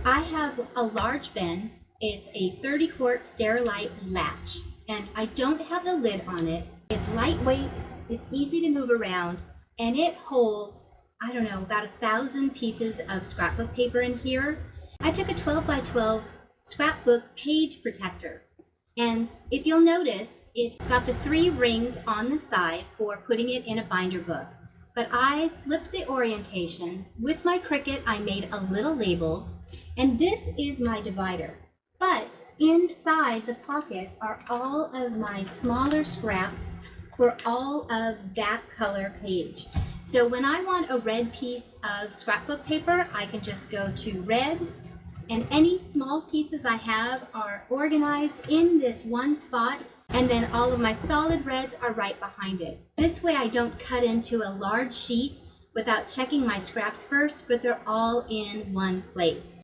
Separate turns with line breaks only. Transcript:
I have a large bin. It's a 30-quart Sterilite latch, and I don't have the lid on it. It's lightweight, it's easy to move around, and it holds, I don't know, about 1,000 pieces of scrapbook paper in here. I took a 12 by 12 scrapbook page protector, and if you'll notice, it's got the 3 rings on the side for putting it in a binder book. But I flipped the orientation. With my Cricut, I made a little label, and this is my divider. But inside the pocket are all of my smaller scraps for all of that color page. So when I want a red piece of scrapbook paper, I can just go to red, and any small pieces I have are organized in this one spot, and then all of my solid reds are right behind it. This way I don't cut into a large sheet without checking my scraps first, but they're all in one place.